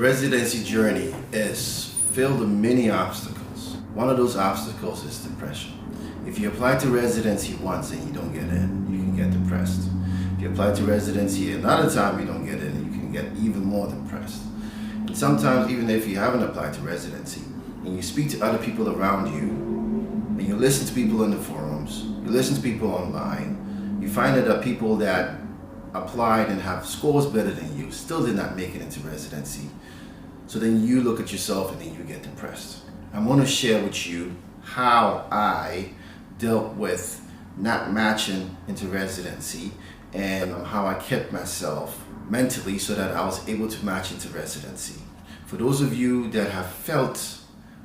residency journey is filled with many obstacles. One of those obstacles is depression. If you apply to residency once and you don't get in, you can get depressed. If you apply to residency another time you don't get in, you can get even more depressed. And sometimes even if you haven't applied to residency and you speak to other people around you and you listen to people in the forums, you listen to people online, you find that there are people that applied and have scores better than you still did not make it into residency. So then you look at yourself and then you get depressed. I want to share with you how I dealt with not matching into residency and how I kept myself mentally so that I was able to match into residency. For those of you that have felt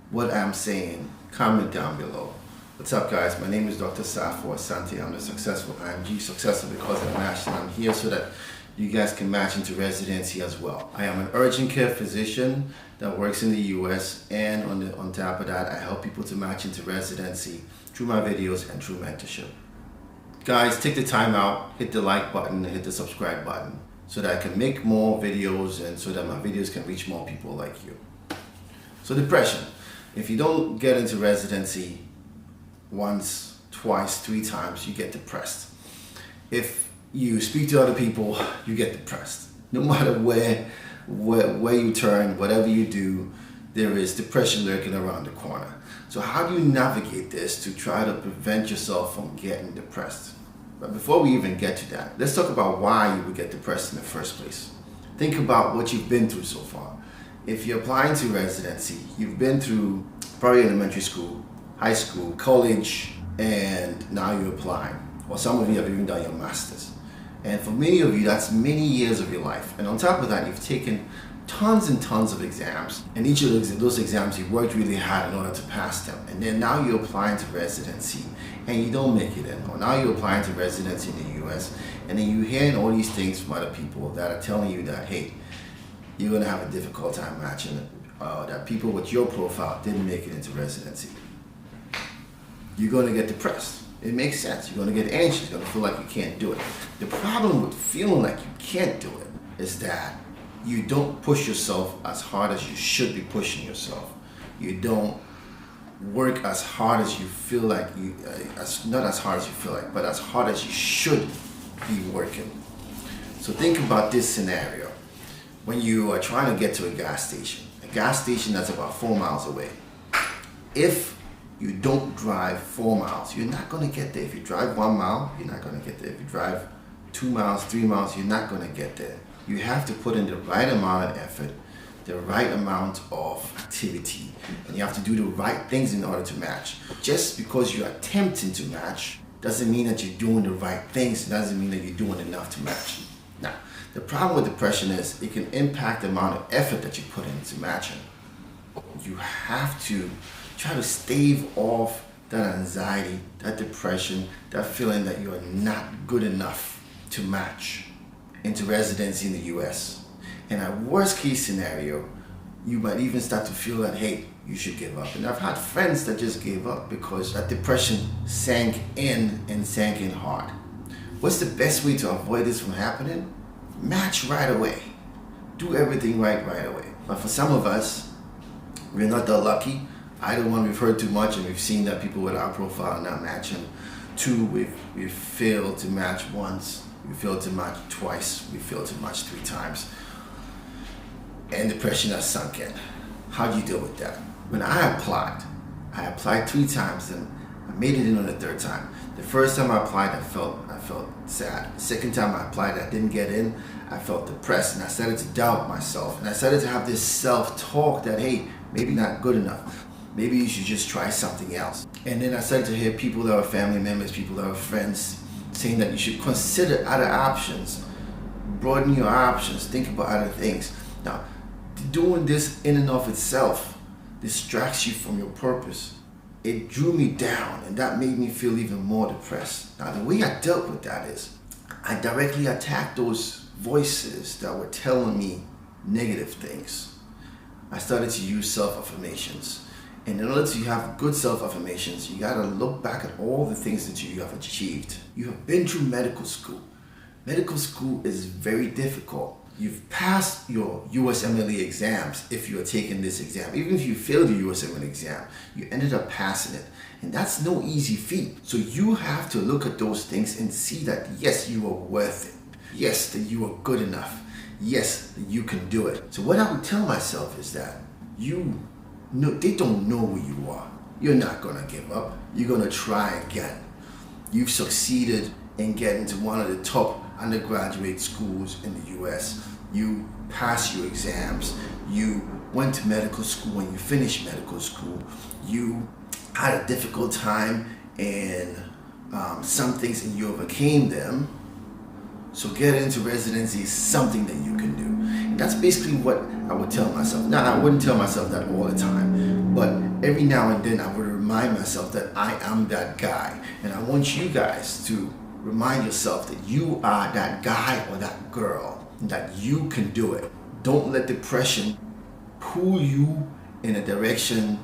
what I'm saying, comment down below. What's up guys, my name is Dr. Safo Asante. I'm the successful IMG, successful because I matched, and I'm here so that you guys can match into residency as well. I am an urgent care physician that works in the US, and on top of that, I help people to match into residency through my videos and through mentorship. Guys, take the time out, hit the like button, hit the subscribe button so that I can make more videos and so that my videos can reach more people like you. So depression. If you don't get into residency once, twice, 3 times, you get depressed. If you speak to other people, you get depressed. No matter where you turn, whatever you do, there is depression lurking around the corner. So how do you navigate this to try to prevent yourself from getting depressed? But before we even get to that, let's talk about why you would get depressed in the first place. Think about what you've been through so far. If you're applying to residency, you've been through probably elementary school, high school, college, and now you're applying. Or some of you have even done your master's. And for many of you, that's many years of your life. And on top of that, you've taken tons and tons of exams. And each of those exams, you worked really hard in order to pass them. And then now you're applying to residency and you don't make it in. Or now you're applying to residency in the US, and then you're hearing all these things from other people that are telling you that, hey, you're gonna have a difficult time matching it. That people with your profile didn't make it into residency. You're going to get depressed. It makes sense. You're going to get anxious. You're going to feel like you can't do it. The problem with feeling like you can't do it is that you don't push yourself as hard as you should be pushing yourself. You don't work as hard as you feel like not as hard as you feel like, but as hard as you should be working. So think about this scenario. When you are trying to get to a gas station that's about 4 miles away. If you don't drive 4 miles, you're not going to get there. If you drive 1 mile, you're not going to get there. If you drive 2 miles, 3 miles, you're not going to get there. You have to put in the right amount of effort, the right amount of activity, and you have to do the right things in order to match. Just because you're attempting to match doesn't mean that you're doing the right things. It doesn't mean that you're doing enough to match. Now, the problem with depression is it can impact the amount of effort that you put into matching. You have to try to stave off that anxiety, that depression, that feeling that you are not good enough to match into residency in the US. In a worst case scenario, you might even start to feel that, hey, you should give up. And I've had friends that just gave up because that depression sank in hard. What's the best way to avoid this from happening? Match right away. Do everything right away. But for some of us, we're not that lucky. Either one, we've heard too much and we've seen that people with our profile are not matching. 2, we've failed to match once, we failed to match twice, we failed to match 3 times. And depression has sunk in. How do you deal with that? When I applied 3 times and I made it in on the 3rd time. The first time I applied, I felt sad. The second time I applied, I didn't get in. I felt depressed and I started to doubt myself. And I started to have this self-talk that, hey, maybe not good enough. Maybe you should just try something else. And then I started to hear people that were family members, people that were friends, saying that you should consider other options, broaden your options, think about other things. Now, doing this in and of itself distracts you from your purpose. It drew me down and that made me feel even more depressed. Now, the way I dealt with that is I directly attacked those voices that were telling me negative things. I started to use self-affirmations. And in order to have good self-affirmations, you gotta look back at all the things that you have achieved. You have been through medical school. Medical school is very difficult. you've passed your USMLE exams if you're taking this exam. Even if you failed your USMLE exam, you ended up passing it. And that's no easy feat. So you have to look at those things and see that yes, you are worth it. Yes, that you are good enough. Yes, that you can do it. So what I would tell myself is that they don't know who you are. You're not gonna give up. You're gonna try again. You've succeeded in getting to one of the top undergraduate schools in the US. You passed your exams. You went to medical school and you finished medical school. You had a difficult time in some things and you overcame them. So getting into residency is something that you can do. And that's basically what I would tell myself. Now, I wouldn't tell myself that all the time, but every now and then I would remind myself that I am that guy. And I want you guys to remind yourself that you are that guy or that girl, that you can do it. Don't let depression pull you in a direction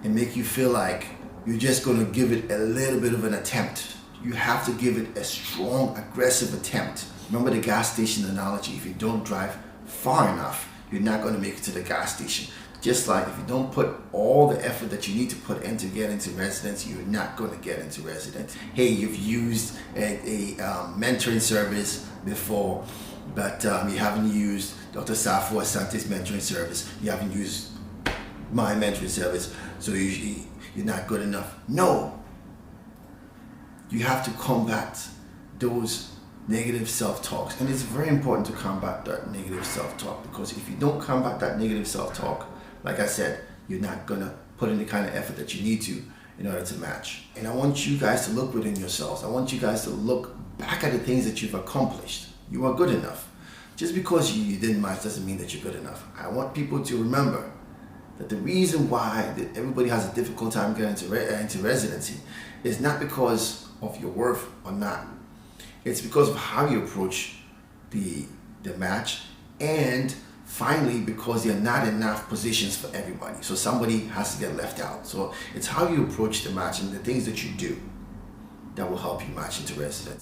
and make you feel like you're just going to give it a little bit of an attempt. You have to give it a strong, aggressive attempt. Remember the gas station analogy. If you don't drive far enough, you're not going to make it to the gas station. Just like if you don't put all the effort that you need to put in to get into residency, you're not going to get into residency. Hey, you've used a mentoring service before, but you haven't used Dr. Safo Asante's mentoring service. You haven't used my mentoring service, so you're not good enough. No. You have to combat those negative self-talks. And it's very important to combat that negative self-talk, because if you don't combat that negative self-talk, like I said, you're not gonna put in the kind of effort that you need to in order to match. And I want you guys to look within yourselves. I want you guys to look back at the things that you've accomplished. You are good enough. Just because you didn't match doesn't mean that you're good enough. I want people to remember that the reason why everybody has a difficult time getting into residency is not because of your worth or not. It's because of how you approach the match, and finally because there are not enough positions for everybody. So somebody has to get left out. So it's how you approach the match and the things that you do that will help you match into residency.